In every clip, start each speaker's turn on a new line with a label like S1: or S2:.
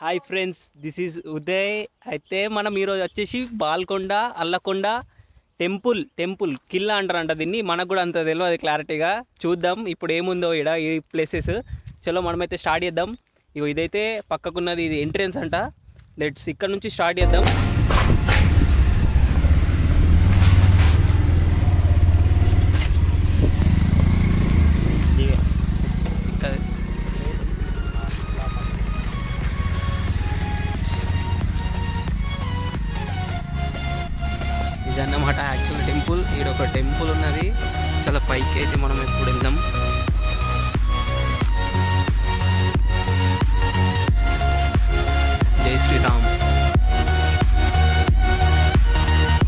S1: Hi friends, this is Uday. అయితే మనం ఈరోజు వచ్చేసి బాల్కొండ అల్లకొండ టెంపుల్ కిల్లా అంటారంట దీన్ని. మనకు కూడా అంత తెలియదు క్లారిటీగా. చూద్దాం ఇప్పుడు ఏముందో ఇక్కడ ఈ ప్లేసెస్. చలో మనమైతే స్టార్ట్ చేద్దాం. ఇదైతే పక్కకున్నది, ఇది ఎంట్రెన్స్ అంట. లెట్స్ ఇక్కడ నుంచి స్టార్ట్ చేద్దాం. ఇదన్నమాట యాక్చువల్ టెంపుల్. ఇక్కడ ఒక టెంపుల్ ఉన్నది, చాలా పైకి అయితే మనం ఎప్పుడు వెళ్దాం. జై శ్రీరామ్.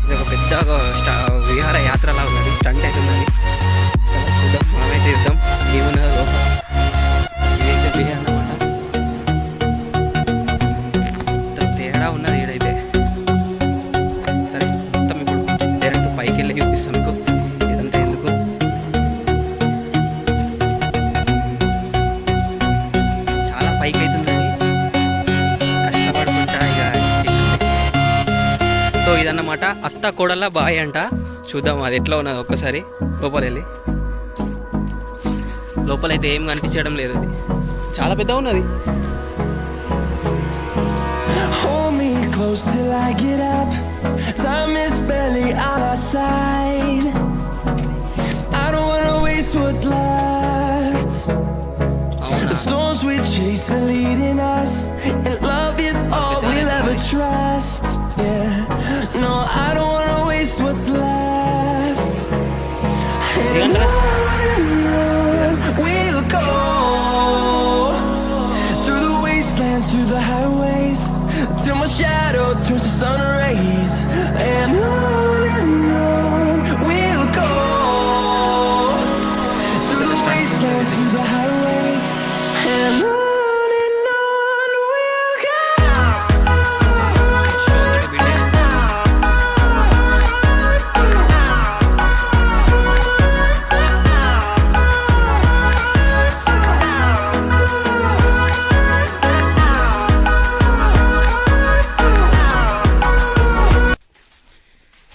S1: ఇది ఒక పెద్ద విహార యాత్రలా ఉన్నది, స్టంట్ అయితే ఉన్నది. చూద్దాం, మనమైతే ఇద్దాం ఏమున్నదో లోపల. ఇదైతే వే అన్నమాట, తేడా ఉన్నది ఈడైతే. సరే మొత్తం ఇప్పుడు డైరెక్ట్ పైకి వెళ్ళి చూపిస్తాం మీకు ఇదంతా ఎందుకు. చాలా పైకి అవుతుంది, కష్టపడుకుంటా ఇక. సో ఇదన్నమాట అత్త కోడల బాయ్ అంట. చూద్దాం అది ఎట్లా ఉన్నది ఒక్కసారి. లోపల వెళ్ళి లోపలైతే ఏం కనిపించడం లేదు, అది చాలా పెద్ద ఉన్నది.
S2: Close till I get up, time is barely on our side. I don't wanna waste what's left. The storms we chase are leading us, and love is all we'll ever trust. Yeah, no, I don't wanna waste what's left. And on we'll go, through the wastelands, through the highways, till my shadow turns to sun rays. And on we'll go, through the wastelands, through the highways. And on we'll go.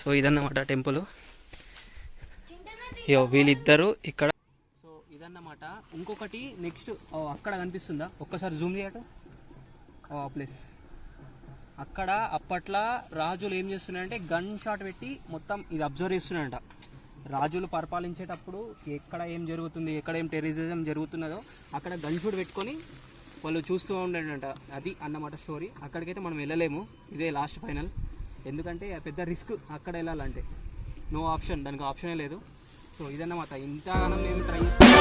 S1: So ఇదన్నమాట temple. వీళ్ళిద్దరు ఇక్కడ. So ఇదన్నమాట. ఇంకొకటి next అక్కడ కనిపిస్తుందా, ఒక్కసారి Zoom చేయట ఆ place. అక్కడ అప్పట్లో రాజులు ఏం చేస్తున్నారంటే గన్ షాట్ పెట్టి మొత్తం ఇది అబ్జర్వ్ చేస్తున్నారంట. రాజులు పరిపాలించేటప్పుడు ఎక్కడ ఏం జరుగుతుంది, ఎక్కడ ఏం టెర్రరిజం జరుగుతున్నదో అక్కడ గన్ షూట్ పెట్టుకొని వాళ్ళు చూస్తూ ఉండేటంట. అది అన్నమాట స్టోరీ. అక్కడికైతే మనం వెళ్ళలేము, ఇదే లాస్ట్ ఫైనల్. ఎందుకంటే పెద్ద రిస్క్ అక్కడ వెళ్ళాలంటే. నో ఆప్షన్, దానికి ఆప్షనే లేదు. సో ఇదన్నమాట. ఇంతగానం మేము ట్రై చేస్తాం.